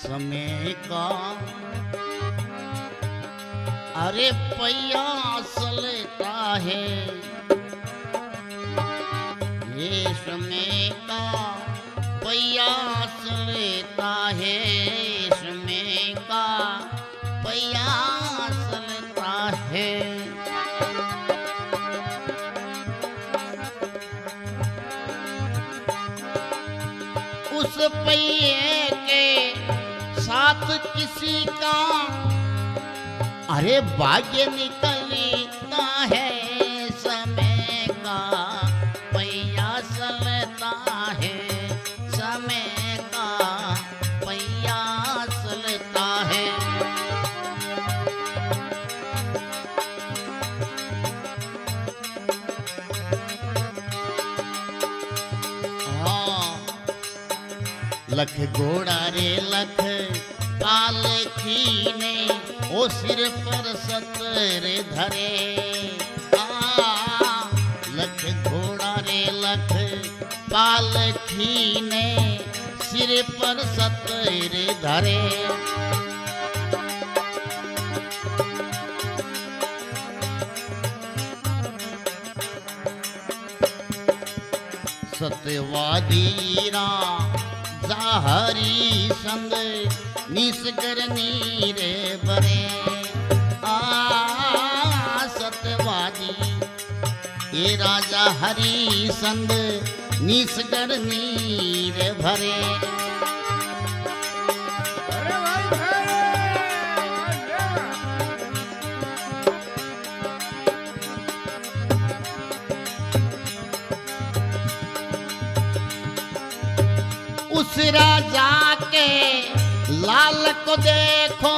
समय का अरे प्रयास लेता है, ये समय का प्रयास लेता है, समय का प्रयास लेता है। उस पहिए के साथ किसी का अरे भाग्य निकलता है, समय का प्रयास लेता है, समय का प्रयास लेता है। हाँ, लख घोड़ा रे लख पाल खीने, ओ सिर पर सतर धरे। लख घोड़ा रे लख पाल खीने, सिर पर सतर धरे। सत्यवादी राजा हरि संग निसकर नीरे बरे। सत्यवादी ये राजा हरि संग निसकर नीरे भरे। उस राजा के लाल को देखो,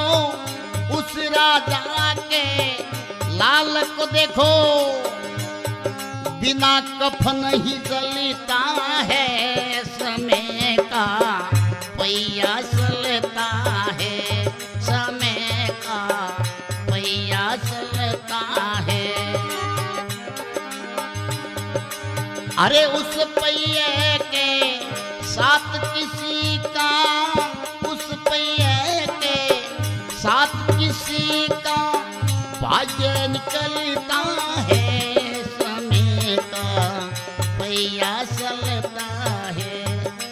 उस राजा के लाल को देखो, बिना कफन ही जलता है, समय का प्रयास लेता है, समय का प्रयास लेता है। अरे उस पहिए के साथ किसी का, उस पहिए के साथ किसी का भाग्य निकलता है, समय का प्रयास लेता है,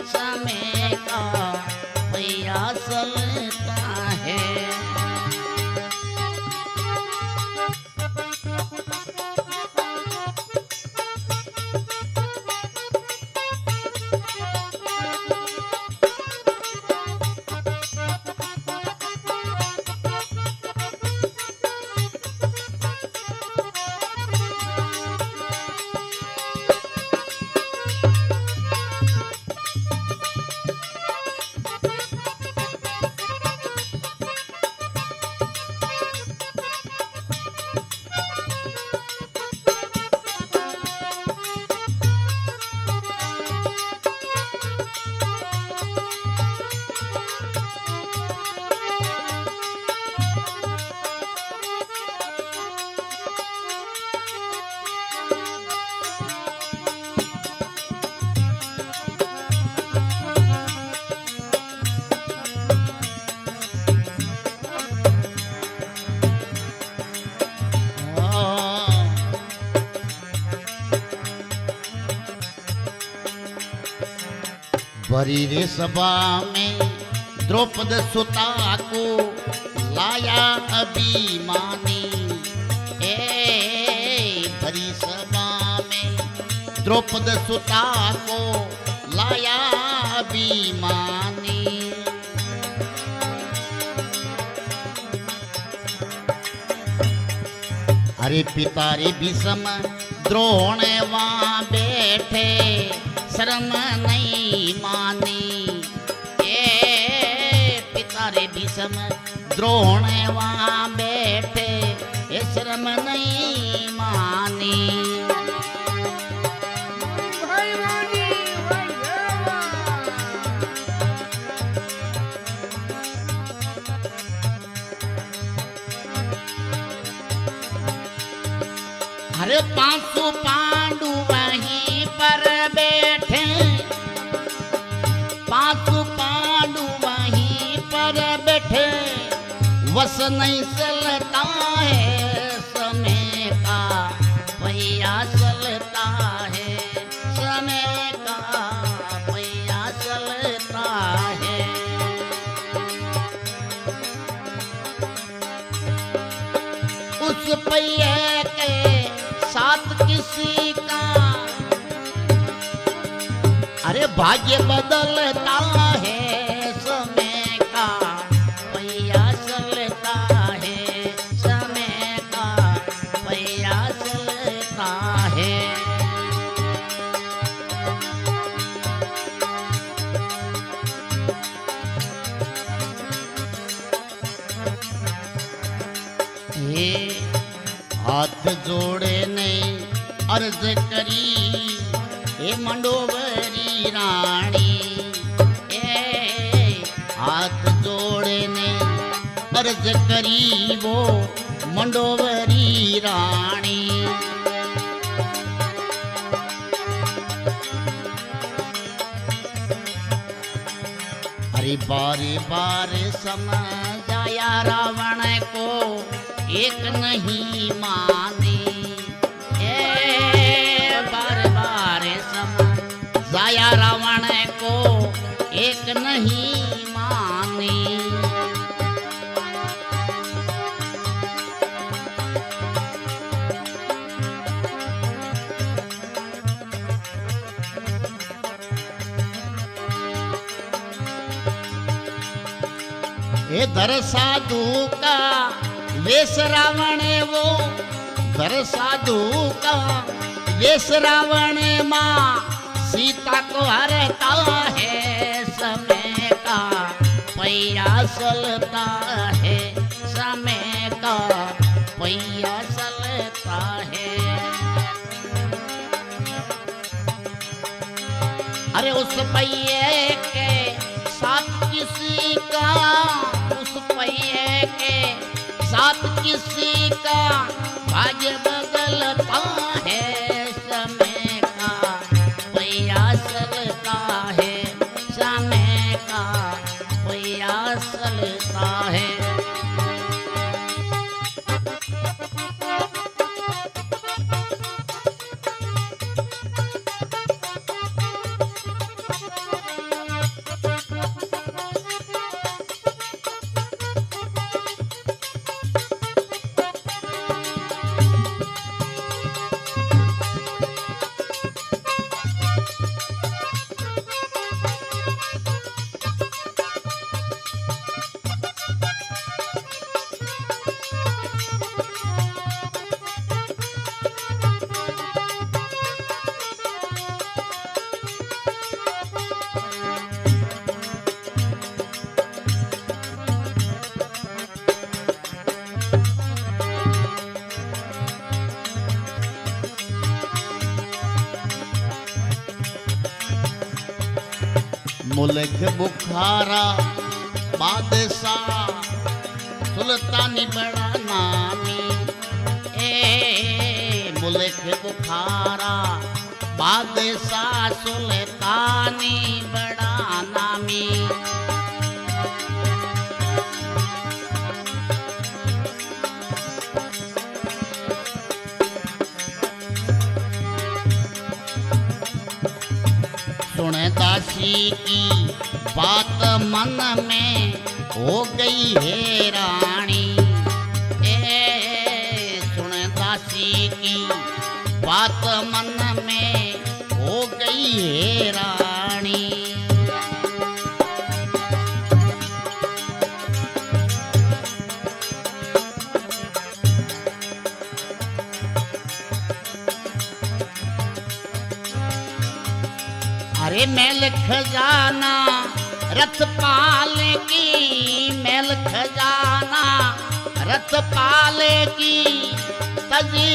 समय का प्रयास लेता है। भरी रे सभा में द्रौपद सुता को लाया अभिमानी। भरी सभा में द्रौपद सुता को लाया अभिमानी। अरे पिता रे भीष्म द्रोण वहाँ बैठे, शर्म नहीं मानी। पिता रे भीष्म द्रोण वहाँ बैठे, शर्म नहीं मानी। अरे 500 पांडु वहीं पर बैठे, 500 पांडु वहीं पर वस नहीं चलता है समय का पहिया चलता है समय का पहिया चलता है। उस पहिए के साथ किसी का अरे भाग्य बदलता है समय का पहिया चलता है समय का पहिया चलता है। हे हाथ जोड़े ने अर्ज करी हे मंडोवरी रानी ए हाथ जोड़े ने अर्ज करी वो मंडोवरी रानी। अरे बारे बारे समझाया रावण को एक नहीं मानी बार बार समझाया रावण को एक नहीं मानी। ये धर साधु का वेश रावण वो धर साधु का वेश रावण माँ सीता को हरता है समय का पहिया चलता है समय का पहिया चलता है। अरे उस पहिए के साथ किसी का उस पहिए के साथ किसी का भाग्य बदलता है समय का पहिया चलता है समय का पहिया चलता है। मुल्क बुखारा बादशाह सुल्तानी बड़ा नामी मुल्क बुखारा बादशाह सुल्तानी बड़ा नामी। सुन दासी की बात मन में हो गई है रानी सुन दासी की बात मन में हो गई है रानी। अरे मैल खजाना रथ पाल की मैल खजाना रथ पाल की तजी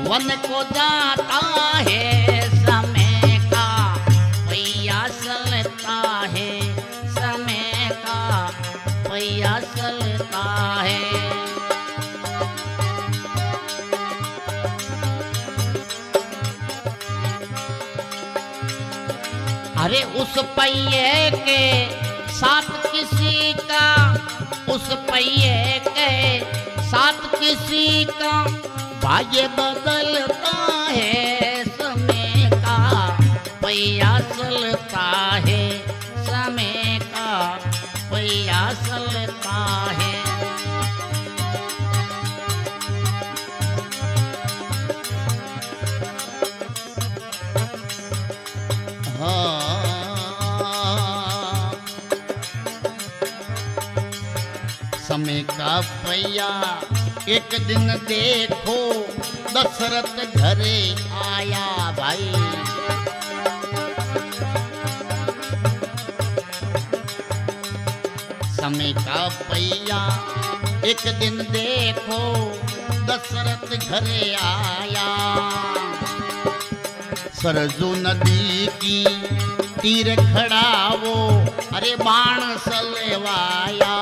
वन को जाता है समय का पहिया चलता है समय का पहिया चलता है। अरे उस पहिए के साथ किसी का उस पहिए के किसी का भाग्य बदलता है, समय का पहिया चलता है, समय का पहिया चलता है। समय का पहिया एक दिन देखो दशरथ घरे आया भाई। समय का पहिया एक दिन देखो दशरथ घरे आया। सरजू नदी की तीर खड़ा वो अरे बाण सलवाया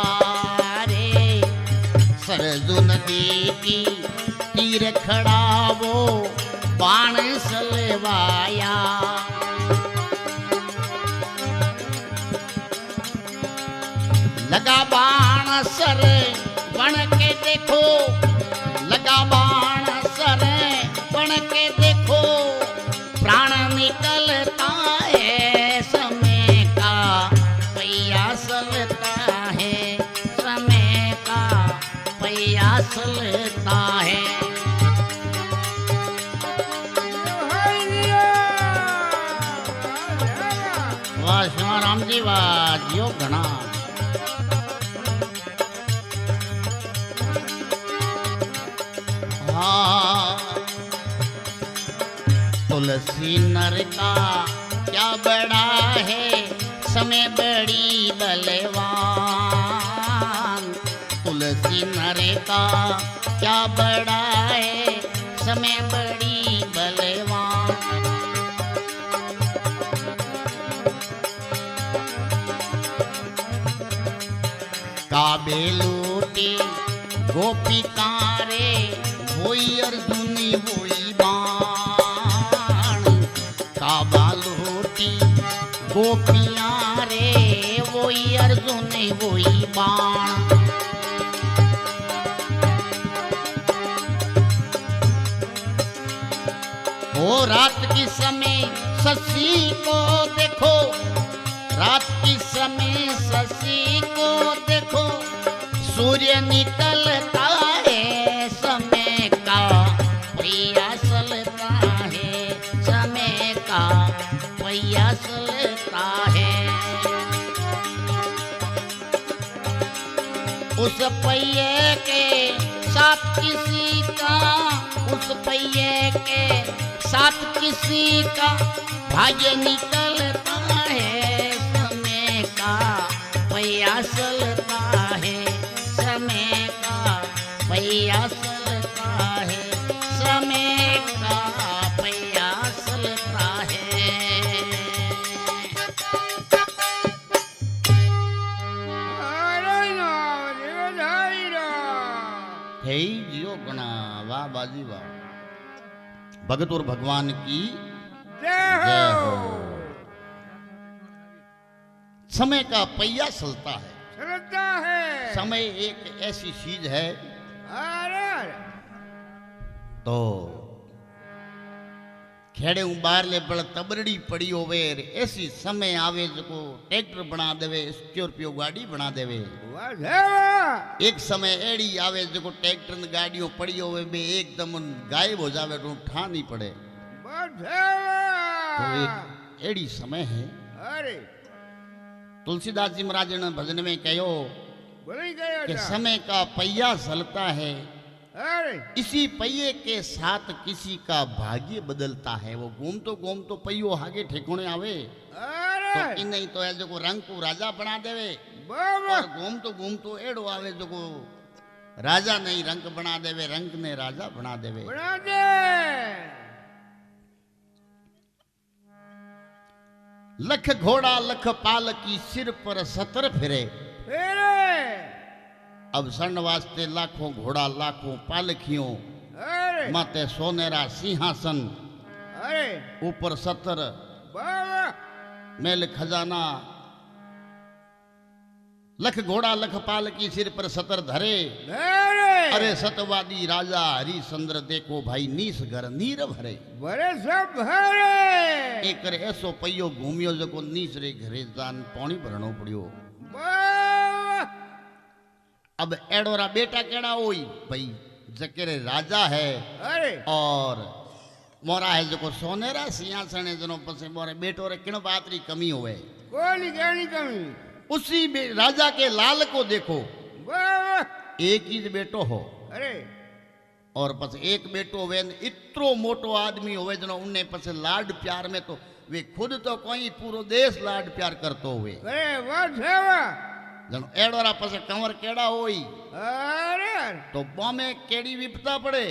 रे। सरजू नदी की तीर खड़ा वो बाण सलवाया। लगा बाण सर बन के देखो, लगा बाण सर बन के देखो, प्राण निकलता है, समय का पहिया चलता है, समय का पहिया चलता है। वाह शिवराम जी वाह, जियो घना। तुलसी नर का क्या बड़ा है, समय बड़ी बलवान। तुलसी नर का क्या बड़ा है, समय बड़ी बलवान। काबे लूटी गोपिकारे, वही अर्जुनी वही बाण। काबा लूटी गोपियां रे, वही अर्जुन वही बाण। ओ रात की समय शशि को देखो, रात की समय शशि को देखो, सूर्य निकलता है, समय का पहिया चलता है, समय का पहिया चलता है। उस पहिए के साथ किसी का, उस पहिए के साथ किसी का भाग्य निकलता है, समय का पहिया चलता है, समय का पहिया चलता है, समय का पहिया चलता है। हे जियो गणा, वाह बाजी वाह। भगत और भगवान की जय हो। समय का पहिया चलता है, चलता है। समय एक ऐसी चीज है तो खेड़े बाहर ले बड़ तबरड़ी पड़ी होवे, ऐसी समय आवे जो ट्रैक्टर बना देवे, स्कॉर्पियो गाड़ी बना देवे। एक समय एड़ी आवे जो ट्रैक्टर ने गाड़ियों पड़ी होवे बे एकदम गायब हो जावे, तो उठा नहीं पड़े। तो एक एड़ी समय है। अरे तुलसीदास जी महाराज ने भजन में कहो कि समय का पहिया चलता है, इसी पहिए के साथ किसी का भाग्य बदलता है। वो घूम तो पहियो आगे ठेकोने आवे, तो इन नहीं तो है जो रंग को राजा बना देवे, और घूम तो एड़ो आवे जो राजा नहीं रंग बना देवे, रंग ने राजा बना देवे। लख घोड़ा लख पालकी, सिर पर सतर फिरे। अब सन वास्ते लाखों घोड़ा लाखों पालकियों, माते सोनेरा सिंहासन, ऊपर सतर, मेल खजाना, लख घोड़ा लख पालकी सिर पर सतर धरे। अरे सतवादी राजा हरिश्चंद्र देखो भाई नीस घर नीर भरे। भरे सब भरे। एक ऐसो पयो घूमियो जो नीस रे घरे जान पानी भरणो पड़ियो। अब एडोरा बेटा केड़ा होई भाई जकेरे राजा है। अरे और मोरा है जो सोनेरा सिंहासन है जनो पसे मोरे बेटो रे किण बात री कमी होवे। कोई कहनी कमी। उसी राजा के लाल को देखो एक ही बेटो हो। अरे और पस एक बेटो वे इतरो मोटो आदमी होवे जनो उन्हें पस लाड प्यार में तो वे खुद तो कोई पूरो देश लाड प्यार करतो हुए। अरे वाह सेवा जनो एडोरा पस कंवर केड़ा होई। अरे तो बॉमे केड़ी विपता पड़े।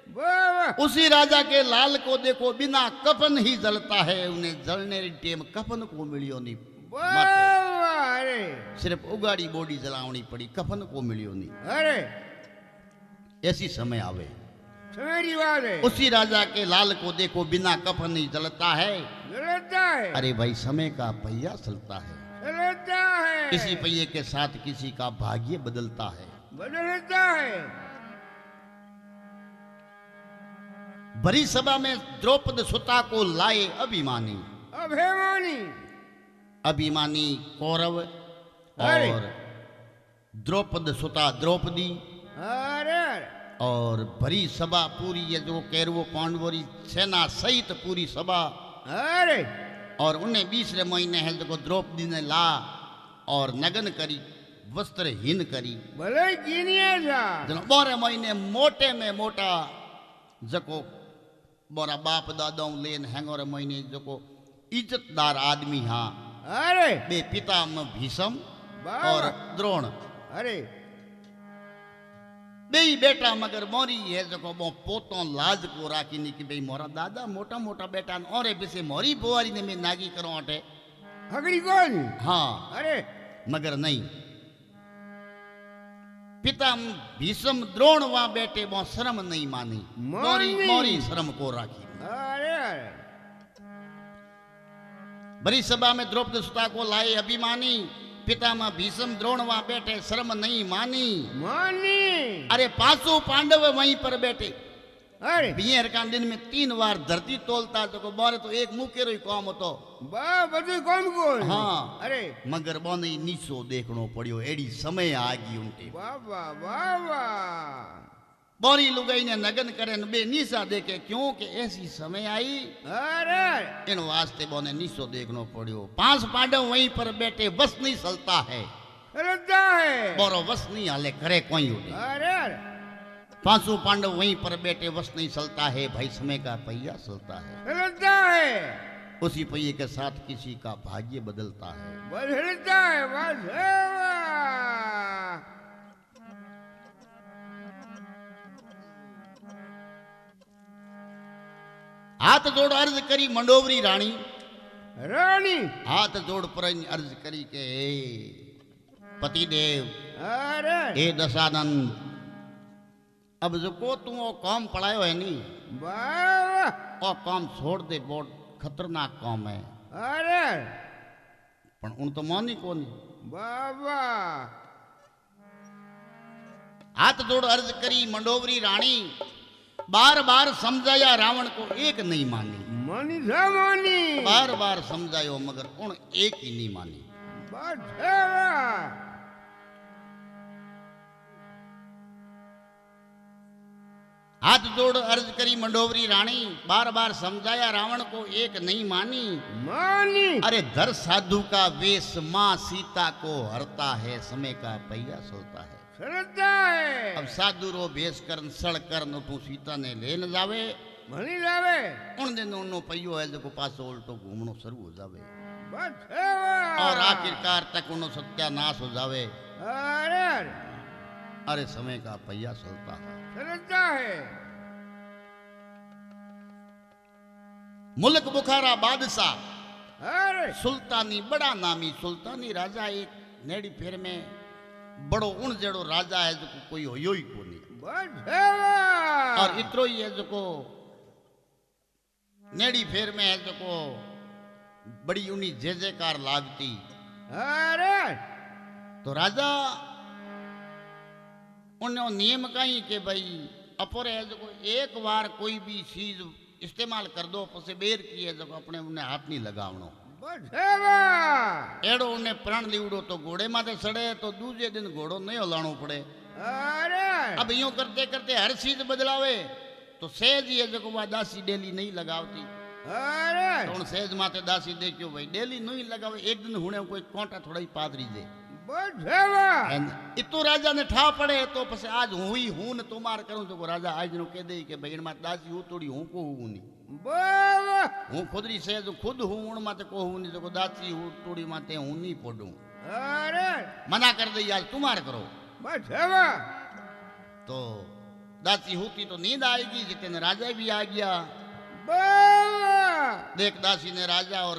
वाह उसी राजा के लाल को देखो बिना कफन ही जलता है। उन्हें जलने री टेम कफन को मिलियो नहीं। अरे सिर्फ उगाड़ी बॉडी जलावनी पड़ी कफन को मिलियो नहीं। अरे ऐसी समय आवे समय की बात है। उसी राजा के लाल को देखो बिना कफन ही जलता है। जलता है। अरे भाई समय का पहिया चलता है। चलता है। इसी पहिए के साथ किसी का भाग्य बदलता है। बदलता है। भरी सभा में द्रौपद सुता को लाए अभिमानी। अभिमानी अभिमानी कौरव और द्रौपद सुता द्रौपदी। अरे और भरी सभा पूरी ये जो कैरवो पांडवों सेना सहित पूरी सभा। अरे और उन्हें 20 महीने है जो द्रौपदी ने ला और नगन करी वस्त्रहीन करी। भले जनो 12 महीने मोटे में मोटा जको बोरा बाप दादा लेन हैंगोर महीने जको इज्जतदार आदमी। हाँ अरे बे पिता में भीषम और द्रोण। अरे बे बेटा मगर मोरी है जो को पोतो लाज को राखी नहीं कि भाई मोरा दादा मोटा मोटा बेटा और पीछे मोरी बुआरी ने मैं नागी करो अटे हगड़ी कौन। हाँ अरे मगर नहीं पिता भीषम द्रोण वहां बैठे वो शर्म नहीं मानी। मोरी मोरी शर्म को राखी। अरे भरी सभा में द्रौपदी सुता को लाए अभिमानी। पिता में भीषम द्रोण वहां बैठे शर्म नहीं मानी। मानी अरे 500 पांडव वहीं पर बैठे। अरे बियर का दिन में 3 बार धरती तोलता तो बोरे तो एक मुकेरो ही काम होतो। बधु काम को। हाँ अरे मगर बोने नीचो देखनो पड़ियो एडी समय आ गई उनके। वाह वाह वाह वाह। बोरी लुगाई ने नगन करे न बे नीसा देखे क्योंकि ऐसी समय आई। अरे इन वास्ते बोने नीचो देखनो पड़ियो। 5 पांडव वहीं पर बैठे बस नहीं चलता है। चलता है बोरो बस नहीं हाले करे कोई उठे। अरे 500 पांडव वहीं पर बैठे बस नहीं चलता है भाई समय का पहिया चलता है। चलता है उसी पहिए के साथ किसी का भाग्य बदलता है। बदलता है बस। हाथ जोड़ अर्ज करी मंडोवरी रानी। रानी हाथ जोड़ पर अर्ज करी के पति देव। अरे हे दशानंद अब जो को तू वो काम पढ़ायो है नी वाह वो काम छोड़ दे बहुत खतरनाक काम है। अरे पण उन तो मानी कोनी। बाबा हाथ जोड़ अर्ज करी मंडोवरी रानी। बार बार समझाया रावण को एक नहीं मानी। मानी मानी बार बार समझायो मगर उन एक ही नहीं मानी। हाथ जोड़ अर्ज करी मंडोवरी रानी। बार बार समझाया रावण को एक नहीं मानी। मानी अरे धर साधु का वेश माँ सीता को हरता है समय का पहिया चलता है। चलता है अब साधु रो भेष करन सड़ करन तू सीता ने ले न जावे। मनी जावे उन दिन उनो पहियो है जो पासो उल्टो घूमनो शुरू हो जावे। बस और आखिरकार तक उनो सत्यानाश हो जावे। अरे अरे समय का पहिया चलता है। चलता है मुल्क बुखारा बादशाह अरे सुल्तानी बड़ा नामी सुल्तानी राजा एक नेड़ी फेर में बड़ो उन जड़ो राजा है जो कोई होयो ही कोनी। और इतरो ही है जो को नेड़ी फेर में है जो को बड़ी उन्हीं जय जयकार लागती। अरे तो राजा उन्हें नियम कही कि भाई अपर है जो एक बार कोई भी चीज इस्तेमाल कर दो पसे बेर की है जो अपने उन्हें हाथ नहीं लगावनो एड़ो उन्हें प्राण लीवड़ो तो घोड़े माथे सड़े तो दूसरे दिन घोड़ो नहीं हलाणो पड़े। अब यूं करते करते हर चीज बदलावे तो सहज ही है जो वह दासी डेली नहीं लगावती तो सहज माथे दासी देखियो भाई डेली नहीं लगावे एक दिन हुने कोई कोंटा थोड़ा ही पादरी दे इतो राजा ने ठा पड़े तो पसे आज हुई हूं न तुमार करूं तो राजा आज नो कह दे कि भाई इन दासी हूं तोड़ी हूं को हूं नहीं हूं खुदरी से जो खुद हूं उन माते को हूं नहीं तो दासी हूं तोड़ी माते हूं नहीं पोडूं मना कर दे आज तुमार करो तो दासी होती तो नींद आएगी जितने राजा भी आ गया देख दासी ने राजा और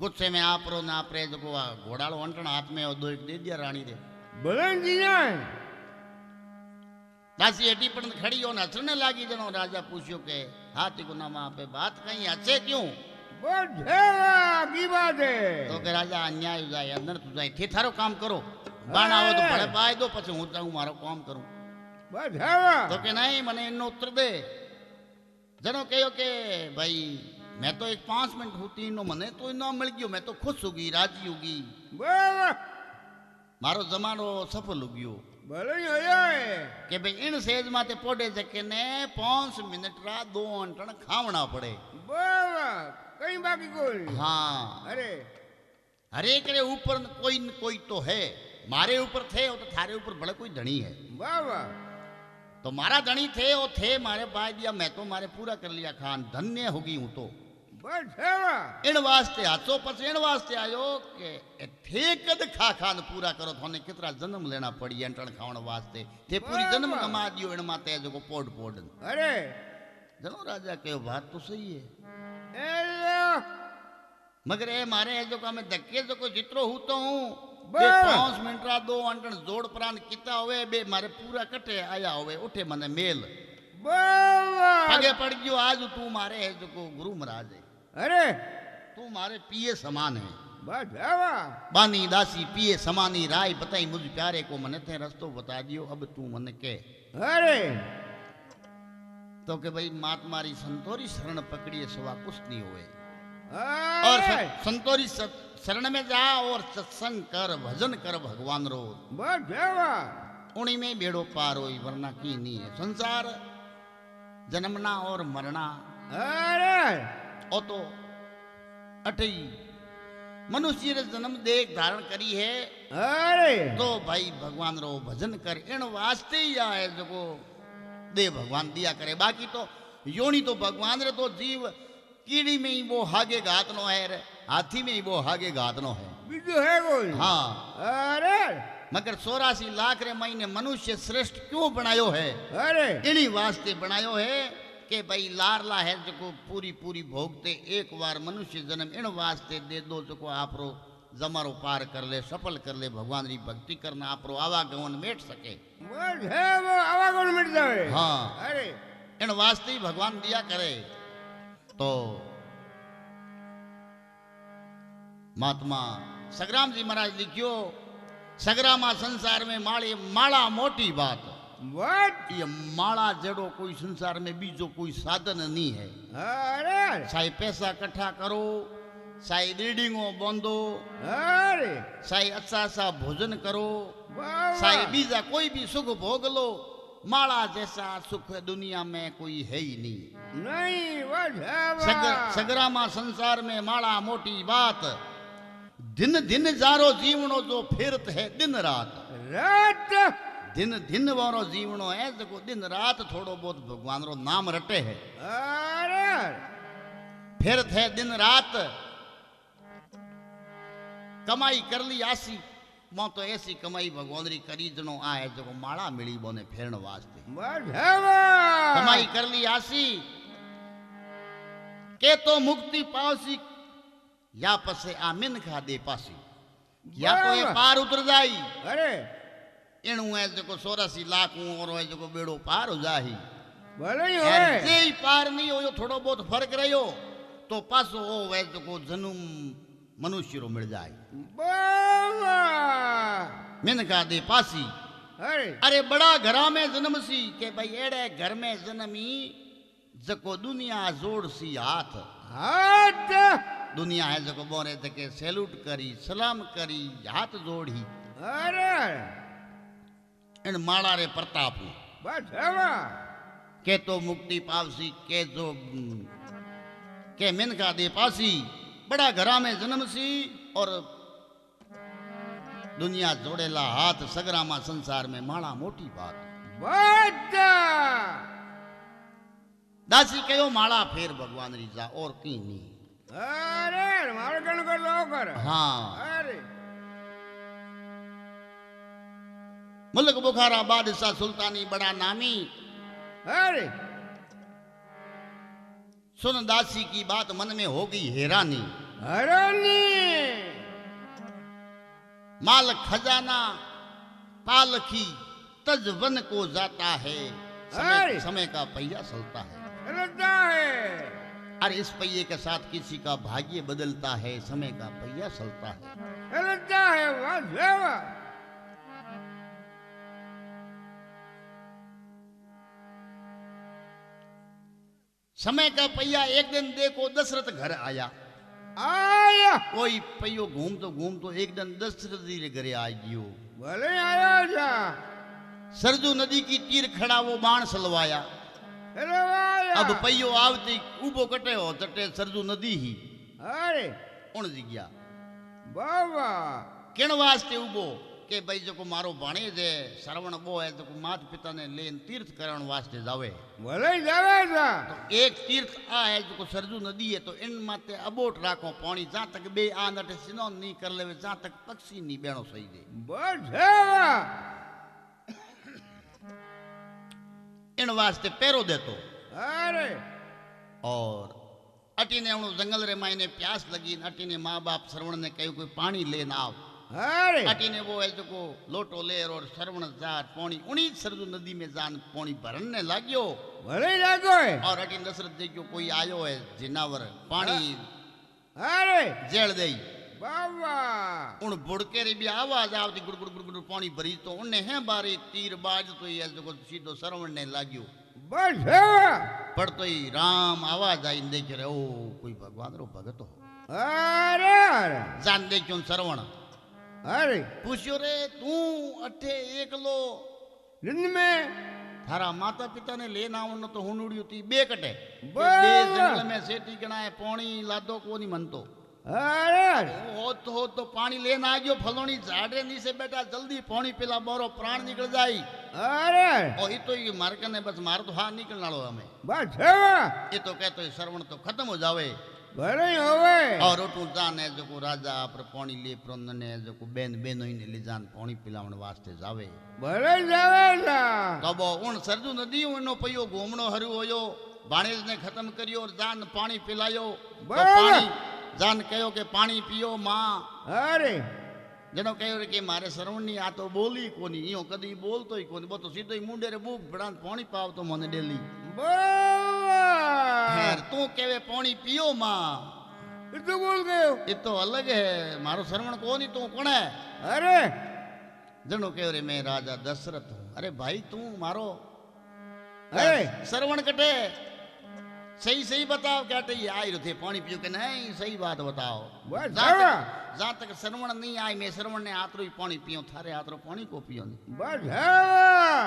गुस्से में आपरो ना आपरे जो घोड़ालो अंटण हाथ में और दो एक दे दिया रानी रे दासी एटी पर खड़ी हो हसने लागी जनो राजा पूछियो के हाथी को नाम पे बात कहीं हसे क्यों की बात है तो के राजा अन्याय जाए अंदर तू जाए थे थारो काम करो बाण आओ तो बड़े पाए दो પછી હું જાઉં મારો કામ કરું तो के नहीं मने इनो उत्तर दे जनो कहो के भाई मैं तो एक 5 मिनट होती नो मने तो इनो मिल गयो मैं तो खुश होगी राजी होगी मारो जमानो सफल हो गयो के भाई इन सेज माते पोडे जके ने 5 मिनट रा 2 अंटण खावना पड़े कहीं बाकी कोई हाँ अरे करे ऊपर कोई न कोई तो है मारे ऊपर थे तो थारे ऊपर बड़ा कोई धनी है तो मारा धनी थे वो थे मारे बाय दिया मैं तो मारे पूरा कर लिया खान धन्य होगी हूं तो इन वास्ते हाथों पस इन वास्ते आयो के थे कद खा खान पूरा करो थोने कितना जन्म लेना पड़ी अंटण खावन वास्ते थे पूरी जन्म कमा दियो इन माते जो पोड पोड अरे जनो राजा के बात तो सही है मगर ए मारे जो का मैं धक्के जो को जितरो हूं तो हूं 5 मिनट रा 2 अंटण जोड़ प्राण किता होवे बे मारे पूरा कटे आया होवे उठे मने मेल आगे पड़ गयो आज तू मारे है जो को गुरु महाराज है अरे तू मारे पिए समान है बस बानी दासी पिए समानी राय बताई मुझ प्यारे को मने थे रस्तो बता दियो अब तू मने के अरे तो के भाई महात्मारी संतोरी शरण पकड़िए सवा कुछ नहीं हुए और संतोरी शरण में जा और सत्संग कर भजन कर भगवान रो उन्हीं में बेड़ो पार हो वरना की नहीं है संसार जन्मना और मरना ओ तो अटई मनुष्य रे जन्म देख धारण करी है तो भाई भगवान रो भजन कर इन वास्ते ही आए जो दे भगवान दिया करे बाकी तो योनी तो भगवान रे तो जीव कीड़ी में ही वो हागे गात नो है रे हाथी में ही वो हागे गात नो है बीजो है कोई हाँ अरे मगर 84 लाख रे महीने मनुष्य श्रेष्ठ क्यों बनायो है अरे इन्हीं वास्ते बनायो है कि भाई लारला है जो पूरी पूरी भोगते एक बार मनुष्य जन्म इन वास्ते दे दो जो आपरो जमारो पार कर ले सफल कर ले भगवान री भक्ति करना आपरो आवागमन मेट सके वो आवागमन मिट जाए हाँ अरे इन वास्ते ही भगवान दिया करे तो महात्मा सग्राम जी महाराज लिखियो सग्रामा संसार में माले माला मोटी बात ये माला जड़ो कोई संसार में बीजो कोई साधन नहीं है अरे साई पैसा इकट्ठा करो साई रीडिंगो बंदो अरे साई अच्छा सा भोजन करो साई बीजा कोई भी सुख भोग लो माला जैसा सुख दुनिया में कोई है ही नहीं सगरामा संसार में माला मोटी बात दिन दिन जारो जीवनो जो फिरत है दिन रात दिन दिन वारो जीवनो है जो दिन रात थोड़ो बहुत भगवान रो नाम रटे है फिरत है दिन रात कमाई कर ली आसी मो तो ऐसी कमाई भगवान री करी जनो आ है जो माला मिली बोने फेरण वास्ते कमाई कर ली आसी के तो मुक्ति पासी या पसे आमिन खा दे पासी या तो ये पार उतर जाई अरे इणु है जो 84 लाख और है जो बेड़ो पार हो जाही भले ही होए जे पार नहीं हो थोड़ो बहुत फर्क रहो तो पासो हो वे जो जन्म मनुष्य रो मिल जाए मिनका दे पासी अरे बड़ा घरा में जन्म सी के भाई एड़े घर में जन्मी जको दुनिया जोड़ सी हाथ हाथ दुनिया है जको बोरे तके सैल्यूट करी सलाम करी हाथ जोड़ी अरे इन माड़ा रे प्रताप बस हवा के तो मुक्ति पावसी के जो के मिनका दे पासी बड़ा घरा में जन्म सी और दुनिया जोड़ेला हाथ सगरामा संसार में माड़ा मोटी बात बात दासी कहो माड़ा फेर भगवान रीजा और की नहीं अरे मारे कन कर लो कर हाँ अरे मुल्क बुखारा बादशाह सुल्तानी बड़ा नामी अरे सुन दासी की बात मन में हो गई हैरानी हरानी माल खजाना पालखी तज वन को जाता है अरे! समय का पहिया चलता है चलता है अरे इस पहिए के साथ किसी का भाग्य बदलता है समय का पहिया चलता है चलता है बस हवा समय का पहिया एक दिन देखो दशरथ घर आया आया कोई पहियो घूम तो एक दिन दशरथ जी रे घरे आ गयो भले आया जा सरजू नदी की तीर खड़ा वो बाण सलवाया चलवाया अब पहियो आवती ऊबो कटे हो तटे सरजू नदी ही अरे उण जी बाबा किण वास्ते ऊबो के भाई जो मारो भाणेज है श्रवण बो है जो माता पिता ने लेन तीर्थ करण वास्ते जावे भले जावे जा तो एक तीर्थ आ है जो सरजू नदी है तो इन माते अबोट राखो पानी जहां तक बे आंदटे स्नान नहीं कर लेवे जहां तक पक्षी नहीं बेणो सही दे बस हवा इन वास्ते पैरो देतो अरे और अटी ने उन जंगल रे मायने प्यास लगी अटी ने माँ बाप श्रवण ने कहो कोई पानी लेन आओ अरे अटी ने वो है जो लोटो लेर और श्रवण जार पानी उन्हीं सरजू नदी में जान पानी भरने लाग्यो भले लागो है और अटी दशरथ देखो कोई आयो है जिनावर पानी अरे जेल दे बाबा उन बुड़के री भी आवाज आवती गुड़ गुड़ गुड़ गुड़ पानी भरी तो उन्हें है बारी तीर बाज तो ये जो सीधो श्रवण ने लाग्यो बस हवा पर तो ही राम आवाज आई देख रहे ओ कोई भगवान रो भगत हो अरे अरे जान देखो श्रवण अरे पूछ्यो रे तू अठे एकलो दिन में थारा माता पिता ने लेना आवन तो हुनुड़ियो थी बे कटे बे जंगल में सेठी गणाए पानी लादो को नहीं मनतो अरे अरे हो तो पानी लेना आ गयो फलोनी झाड़े नीचे बेटा जल्दी पानी पिला बोरो प्राण निकल जाई अरे और ये तो ये मार कने बस मार तो हाथ निकलना लो हमें बस हवा ये तो कहते श्रवण तो खत्म हो जावे भले होवे और रोटू जान है जो राजा पर पानी ले प्रोंदने जो बेन बेनो ही ने ले जान पानी पिलावन वास्ते जावे भले जावे जा तब उन सरजू नदी उनो पयो घूमणो हरु होयो भाणेज ने खत्म करियो और जान पानी पिलायो तो पानी जान कहो के पानी पियो मां अरे जनो कहो रे के मारे श्रवण नी आ तो बोली कोनी इयो कदी बोलतो ही कोनी बो तो सीधो ही मुंडे रे बूक बड़ान पानी पाव तो मने डेली बाबा खैर तू केवे पानी पियो मां तो बोल गयो ये तो अलग है मारो श्रवण कोनी तू कौन है अरे जनो कहो रे मैं राजा दशरथ हूं अरे भाई तू मारो अरे श्रवण कटे सही सही बताओ क्या ये आई थे पानी पियो के नहीं सही बात बताओ बस जहां तक श्रवण नहीं आई मैं श्रवण ने आतरो ही पानी पियो थारे आतरो पानी को पियो नहीं बस हवा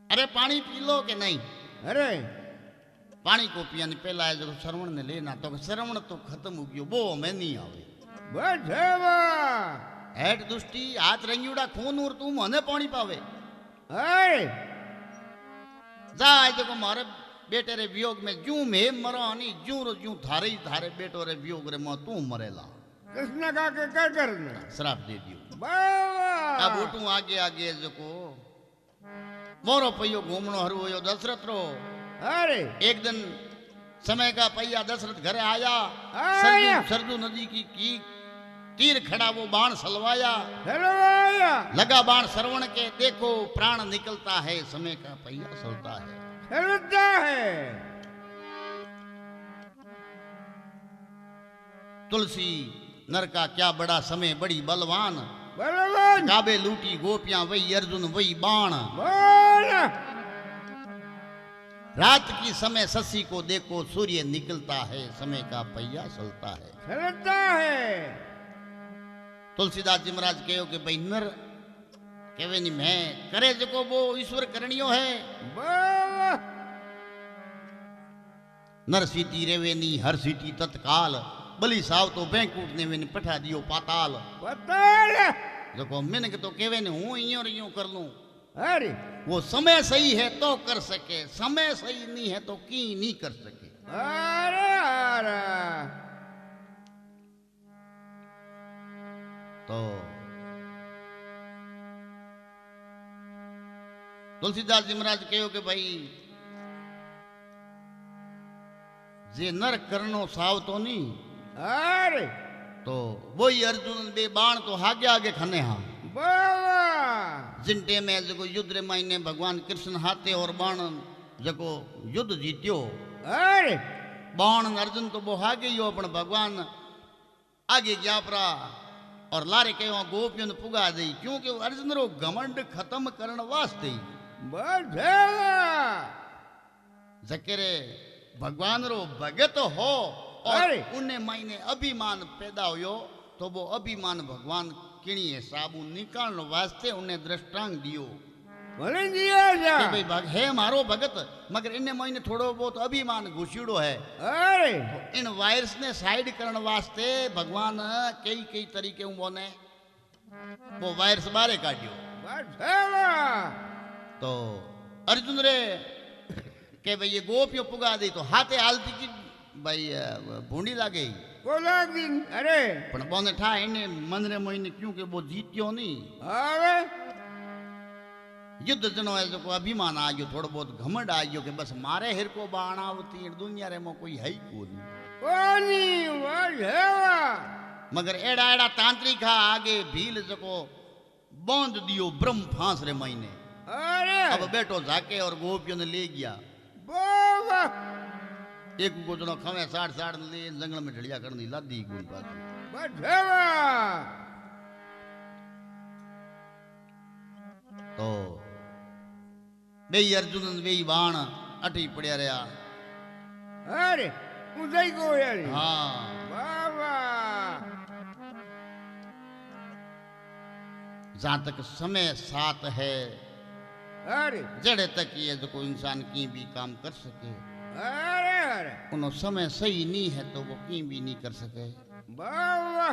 अरे पानी पी लो के नहीं अरे पानी को पिया नहीं पहला है जो श्रवण ने लेना तो श्रवण तो खत्म हो गयो वो मैं नहीं आवे बस हवा हेठ दुष्टी हाथ रंगीड़ा खून और तू मने पानी पावे अरे जा जो मारे बेटे रे वियोग में जू में मरानी जू रो जू थारे ही थारे बेटो रे वियोग रे मो तू मरेला कृष्ण का के क्या करना श्राप दे दियो बाबा अब उठू आगे आगे जो को मोरो पहियो घूमनो हरु होयो दशरथ रो अरे एक दिन समय का पहिया दशरथ घरे आया आया। सरजू नदी की तीर खड़ा वो बाण सलवाया चलवाया लगा बाण श्रवण के देखो प्राण निकलता है समय का पहिया चलता है चलता है तुलसी नर का क्या बड़ा समय बड़ी बलवान बरोबर काबे लूटी गोपियां वही अर्जुन वही बाण। बोल रात की समय शशि को देखो सूर्य निकलता है, समय का पहिया चलता है। चलता है तुलसीदास जी महाराज कहो कि भाई नर केवे नहीं मैं करे जको वो ईश्वर करणियो है। बोल नर सीटी रेवे नी हर सीटी तत्काल, बलि साव तो बैंकूट ने वेन पठा दियो पाताल। पताल जको मिनक तो केवे ने हूं इयो रियो कर लूं। अरे वो समय सही है तो कर सके, समय सही नहीं है तो की नहीं कर सके। अरे अरे तो तुलसीदास जी महाराज कहो कि भाई जे नर करनो साव तो नहीं, अरे तो वही अर्जुन बे बाण तो आगे आगे खने हाँ। बाबा जिनटे में जको युद्ध रे मायने भगवान कृष्ण हाथे और बाण जको युद्ध जीत्यो। अरे बाण अर्जुन तो वो आगे ही हो, पण भगवान आगे गया परा और लारे कहो गोपियों ने पुगा दी, क्योंकि अर्जुन रो घमंड खत्म करण वास्ते बधेवा जकेरे भगवान रो भगत हो और अरे! उन्हें मायने अभिमान पैदा होयो, तो वो अभिमान भगवान किणी साबु निकालने वास्ते उन्हें दृष्टांत दियो बोले दिया जा कि भाई भग है मारो भगत, मगर इन्हें मायने थोड़ो बहुत अभिमान घुसीड़ो है। अरे इन वायरस ने साइड करने वास्ते भगवान कई कई तरीके उन्होंने वो वायरस बारे काटियो। बधेवा तो अर्जुन रे के भाई ये गोपियों पुगा दी तो हाथे हालती की भाई भूंडी लागे बोला दिन अरे पण बोने ठा इने मन रे महीने क्योंकि वो जीत्यो नहीं। अरे युद्ध जनो है जो अभिमान आ गयो, थोड़ा बहुत घमंड आ गयो कि बस मारे हिर को बाणावती दुनिया रे में कोई है ही कोनी। कोनी बधेवा मगर एड़ा एड़ा तांत्रिक आगे भील जको बांध दियो ब्रह्म फांस रे महीने। अरे अब बैठो जाके और गोपियों ने ले गया। बाबा एक को जनो खवे साठ साठ ले जंगल में ढलिया करनी लादी गुण पास। बधेवा तो बेई अर्जुन बेई बाण अटी पड़िया रहा। अरे उदय को यार हाँ बाबा जहां तक समय साथ है, अरे जड़े तक ये जो कोई इंसान की भी काम कर सके, अरे अरे उन्हों समय सही नहीं है तो वो की भी नहीं कर सके। बाबा